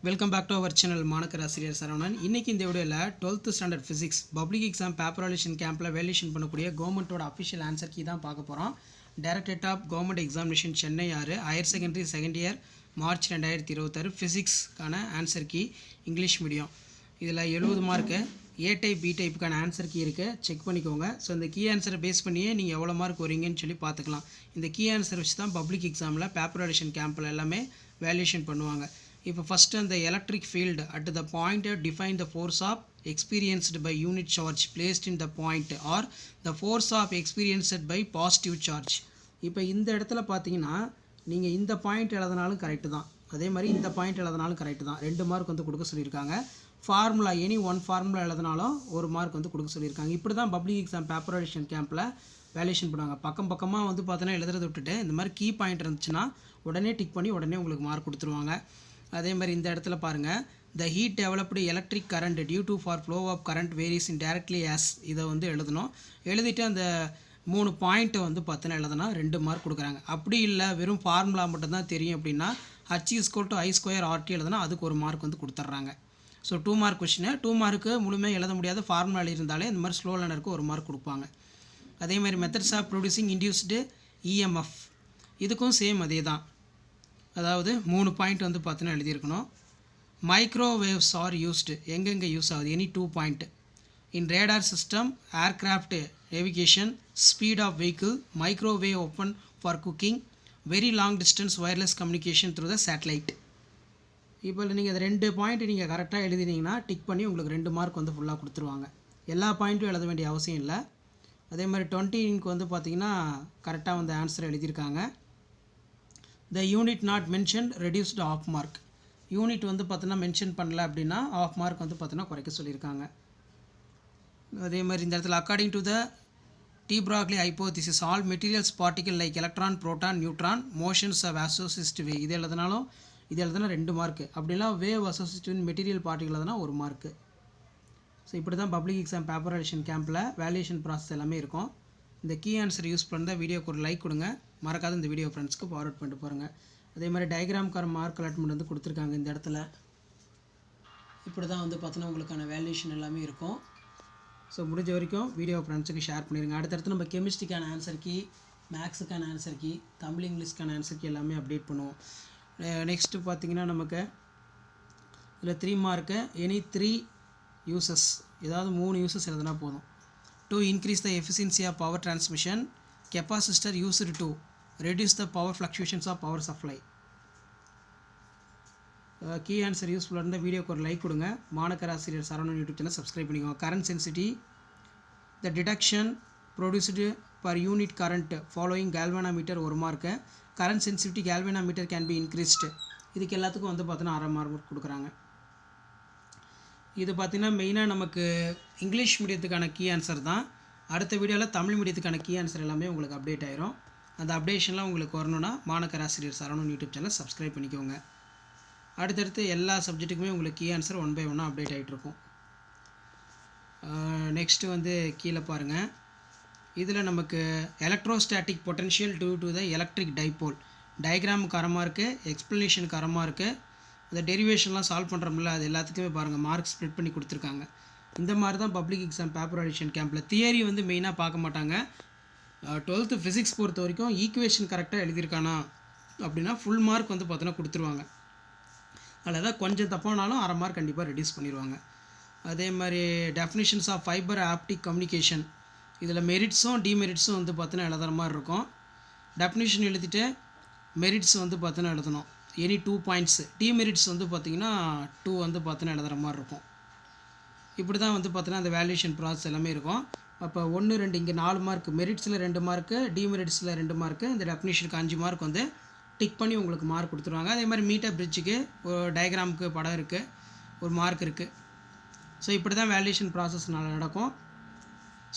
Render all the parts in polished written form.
Welcome back to our channel மாணக்கர் ஆசிரியர் சரவணன். இன்றைக்கி இந்த வீடியோவில் 12th standard physics public exam பேப்பராலேஷன் கேம்பில் வேல்யூஷன் பண்ணக்கூடிய கவர்மெண்ட்டோட அஃபிஷியல் ஆன்சர் கீ தான் பார்க்க போகிறோம். Directorate of government examination Chennai 6 higher secondary second year March 2026 ஃபிசிக்ஸ்க்கான ஆன்சர் கீ இங்கிலீஷ் மீடியம். இதில் 70 மார்க்கு ஏ டைப் பி டைப்புக்கான ஆன்சர் கீ இருக்குது, செக் பண்ணிக்கோங்க. ஸோ இந்த கீ ஆன்சரை பேஸ் பண்ணியே நீங்கள் எவ்வளோ மார்க் வரீங்கன்னு சொல்லி பார்த்துக்கலாம். இந்த கீ ஆன்சர் வச்சு தான் பப்ளிக் எக்ஸாமில் பேப்பராலேஷன் கேம்பில் எல்லாமே வேல்யூஷன் பண்ணுவாங்க. இப்போ ஃபஸ்ட்டு அந்த electric field at the point define the force of experienced by unit charge placed in the point or the force of experienced by positive charge. இப்போ இந்த இடத்துல பார்த்தீங்கன்னா நீங்கள் இந்த பாயிண்ட் எழுதினாலும் கரெக்டு தான், அதே மாதிரி இந்த பாயிண்ட் எழுதினாலும் கரெக்டு தான். 2 மார்க் வந்து கொடுக்க சொல்லியிருக்காங்க. ஃபார்முலா எனி ஒன் ஃபார்முலா எழுதினாலும் 1 மார்க் வந்து கொடுக்க சொல்லியிருக்காங்க. இப்படி தான் பப்ளிக் எக்ஸாம் பேப்பராலேஷன் கேம்பில் வேல்யூஷன் பண்ணுவாங்க. பக்கமாக வந்து பார்த்தோன்னா எழுதுறதை விட்டுட்டு இந்த மாதிரி கீ பாயிண்ட் இருந்துச்சுன்னா உடனே டிக் பண்ணி உடனே உங்களுக்கு மார்க் கொடுத்துருவாங்க. அதே மாதிரி இந்த இடத்துல பாருங்கள், the heat developed electric current due to for flow of current varies in directly as. இதை வந்து எழுதணும். எழுதிட்டு அந்த 3 பாயிண்ட்டை வந்து பார்த்தோன்னா எழுதுனா 2 மார்க் கொடுக்குறாங்க. அப்படி இல்லை வெறும் ஃபார்முலா மட்டும்தான் தெரியும் அப்படின்னா H=I² RT எழுதுனா அதுக்கு 1 மார்க் வந்து கொடுத்துட்றாங்க. So 2 mark question. 2 மார்க்கு முழுமையாக எழுத முடியாத ஃபார்முலா இருந்தாலே இந்த மாதிரி ஸ்லோ லேர்னருக்கு 1 மார்க் கொடுப்பாங்க. அதே மாதிரி methods of producing induced EMF, இதுக்கும் சேம் அதே தான். அதாவது 3 பாயிண்ட் வந்து பார்த்தோன்னா எழுதியிருக்கணும். மைக்ரோவேவ்ஸ் ஆர் யூஸ்டு, எங்கெங்கே யூஸ் ஆகுது, any 2 point in radar system, aircraft navigation, speed of vehicle, microwave oven for cooking, very long distance wireless communication through the satellite. இப்போ நீங்கள் இந்த 2 பாயிண்ட் நீங்கள் கரெக்டாக எழுதினீங்கன்னா டிக் பண்ணி உங்களுக்கு 2 மார்க் வந்து ஃபுல்லாக கொடுத்துருவாங்க. எல்லா பாயிண்ட்டும் எழுத வேண்டிய அவசியம் இல்லை. அதே மாதிரி 20 வந்து பார்த்திங்கன்னா கரெக்டாக வந்து ஆன்சர் எழுதியிருக்காங்க. The unit not mention reduced of mark. Unit வந்து பார்த்தோன்னா மென்ஷன் பண்ணல அப்படின்னா ஆஃப் மார்க் வந்து பார்த்தோன்னா குறைக்க சொல்லியிருக்காங்க. அதே மாதிரி இந்த இடத்துல according to the de Broglie hypothesis all materials particle like electron, proton, neutron, motions of associated wave. இது எழுதினாலும் இது எழுதுனா 2 மார்க்கு. அப்படிலாம் வேவ் அசோசியேட்டிவ் மெட்டீரியல் பார்ட்டிகல் எழுதுனா 1 மார்க்கு. ஸோ இப்படி தான் பப்ளிக் எக்ஸாம் பேப்பராலேஷன் கேம்பில் வேல்யூஷன் ப்ராசஸ் எல்லாமே இருக்கும். இந்த கீ ஆன்சர் யூஸ் பண்ணால் வீடியோக்கு ஒரு லைக் கொடுங்க, மறக்காத இந்த வீடியோ ஃப்ரெண்ட்ஸ்க்கு ஃபார்வர்ட் பண்ணிட்டு பாருங்கள். அதே மாதிரி டயக்ராம்கார மார்க் அலாட்மெண்ட் வந்து கொடுத்துருக்காங்க இந்த இடத்துல. இப்படி தான் வந்து பார்த்தோன்னா உங்களுக்கான வேல்யூஷன் எல்லாமே இருக்கும். ஸோ முடிஞ்ச வரைக்கும் வீடியோ ஃப்ரெண்ட்ஸுக்கு ஷேர் பண்ணிடுங்க. அடுத்தடுத்து நம்ம கெமிஸ்ட்ரிக்கான ஆன்சர் கீ, மேக்ஸுக்கான ஆன்சர் கீ, தமிழ் இங்கிலீஷ்க்கான ஆன்சர் கீ எல்லாமே அப்டேட் பண்ணுவோம். நெக்ஸ்ட்டு பார்த்திங்கன்னா நமக்கு இதில் 3 மார்க்கு எனி 3 யூசஸ், ஏதாவது 3 யூசஸ் எழுதுனா போதும். To increase the efficiency of power transmission, capacitor used to reduce the power fluctuations of power supply. Key answer யூஸ்ஃபுல்லாக இருந்தால் வீடியோக்கு ஒரு லைக் கொடுங்க. மாணக்கர் ஆசிரியர் சரவணன் யூடியூப் சேனல் சப்ஸ்கிரைப் பண்ணிக்கோங்க. Current sensitivity, the deflection produced per unit current following galvanometer 1 mark. Current sensitivity galvanometer can be increased. இதுக்கு எல்லாத்துக்கும் வந்து பார்த்தோன்னா 1/2 மார்க் கொடுக்குறாங்க. இது பார்த்திங்கன்னா மெயினாக நமக்கு இங்கிலீஷ் மீடியத்துக்கான கீ ஆன்சர் தான். அடுத்த வீடியோவில் தமிழ் மீடியத்துக்கான கீ ஆன்சர் எல்லாமே உங்களுக்கு அப்டேட் ஆயிரும். அந்த அப்டேஷன்லாம் உங்களுக்கு வரணுன்னா மாணக்கர் ஆசிரியர் சரவணன் யூடியூப் சேனல் சப்ஸ்கிரைப் பண்ணிக்கோங்க. அடுத்தடுத்து எல்லா சப்ஜெக்ட்டுக்குமே உங்களுக்கு கீ ஆன்சர் 1 by 1 அப்டேட் ஆகிட்ருக்கும். நெக்ஸ்ட்டு வந்து கீழே பாருங்கள், இதில் நமக்கு electrostatic potential due to the electric dipole. டயக்ராமுக்கு அரமாக இருக்குது, எக்ஸ்ப்ளனேஷனுக்கு அரமாக இருக்குது. அந்த டெரிவேஷன்லாம் சால்வ் பண்ணுறோம்ல, அது எல்லாத்துக்குமே பாருங்கள் மார்க் ஸ்ப்ளிட் பண்ணி கொடுத்துருக்காங்க. இந்த மாதிரி தான் பப்ளிக் எக்ஸாம் பேப்பராலேஷன் கேம்பில் தியரி வந்து மெயினாக பார்க்க மாட்டாங்க. 12th ஃபிசிக்ஸ் பொறுத்த வரைக்கும் ஈக்குவேஷன் கரெக்டாக எழுதியிருக்கானா அப்படின்னா ஃபுல் மார்க் வந்து பார்த்தோன்னா கொடுத்துருவாங்க. அதில் ஏதாவது கொஞ்சம் தப்பானாலும் 1/2 மார்க் கண்டிப்பாக ரெடியூஸ் பண்ணிடுவாங்க. அதே மாதிரி definitions of fibre optic communication, இதில் மெரிட்ஸும் டிமெரிட்ஸும் வந்து பார்த்தோன்னா எழுதுகிற மாதிரி இருக்கும். டெஃபினிஷன் எழுதிட்டு மெரிட்ஸ் வந்து பார்த்தோன்னா எழுதணும், எனி 2 பாயிண்ட்ஸு. டிமெரிட்ஸ் வந்து பார்த்திங்கன்னா 2 வந்து பார்த்தோன்னா எழுதுகிற மாதிரி இருக்கும். இப்படி தான் வந்து பார்த்தோன்னா அந்த வேல்யூஷன் ப்ராசஸ் எல்லாமே இருக்கும். அப்போ 1, 2 இங்கே 4 மார்க், மெரிட்ஸில் 2 மார்க்கு, டிமெரிட்ஸில் 2 மார்க்கு, இந்த டெஃபினிஷனுக்கு 5 மார்க் வந்து டிக் பண்ணி உங்களுக்கு மார்க் கொடுத்துருவாங்க. அதே மாதிரி மீட்டர் பிரிட்ஜுக்கு ஒரு டயக்ராமுக்கு படம் இருக்குது, 1 மார்க் இருக்குது. ஸோ இப்படி தான் வேல்யூஷன் ப்ராசஸ் நடக்கும்.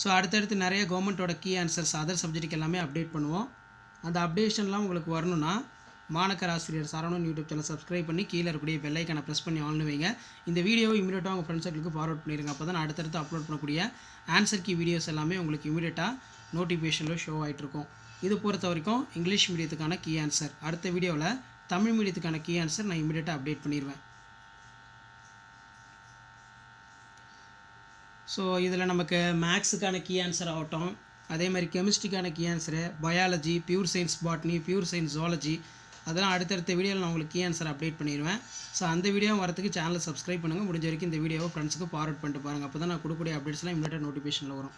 ஸோ அடுத்தடுத்து நிறைய கவர்மெண்ட்டோட கீ ஆன்சர்ஸ் அதர் சப்ஜெக்ட்டுக்கு எல்லாமே அப்டேட் பண்ணுவோம். அந்த அப்டேஷன்லாம் உங்களுக்கு வரணுன்னா மாணக்கர் ஆசிரியர் சரவணன் யூடியூப் சேனல் சப்ஸ்கிரைப் பண்ணி கீழே இருக்கக்கூடிய பெல் ஐக்கானை ப்ரெஸ் பண்ணி ஆன் வைங்க. இந்த வீடியோவை இமீடியட்டாக உங்கள் ஃப்ரெண்ட்ஸுக்கு ஃபார்வர்ட் பண்ணிடுங்க. அப்போ தான் அடுத்தடுத்து அப்லோட் பண்ணக்கூடிய ஆன்சர் கீ வீடியோஸ் எல்லாமே உங்களுக்கு இமீடியட்டாக நோட்டிஃபிகேஷனில் ஷோ ஆகிட்ருக்கும். இது பொறுத்த வரைக்கும் இங்கிலீஷ் மீடியத்துக்கான கீ ஆன்சர். அடுத்த வீடியோவில் தமிழ் மீடியத்துக்கான கீ ஆன்சர் நான் இமீடியட்டாக அப்டேட் பண்ணிடுவேன். ஸோ இதில் நமக்கு மேக்ஸுக்கான கீ ஆன்சர் ஆகட்டும், அதே மாதிரி கெமிஸ்ட்ரிக்கான key answer, biology, pure science botany, pure science zoology, அதெல்லாம் அடுத்தடுத்த வீடியோவில் நான் உங்களுக்கு கீ ஆன்சர் அப்டேட் பண்ணிடுவேன். ஸோ அந்த வீடியோ வரதுக்கு சேனலை சப்ஸ்கிரைப் பண்ணுங்கள். முடிஞ்ச வரைக்கும் இந்த வீடியோவை ஃப்ரெண்ட்ஸுக்கு ஃபார்வர்ட் பண்ணிட்டு பாருங்கள். அப்போ தான் நான் கொடுக்கக்கூடிய அப்டேட்ஸ்லாம் இமீடியட்டாக நோட்டிஃபிகேஷனில் வரும்.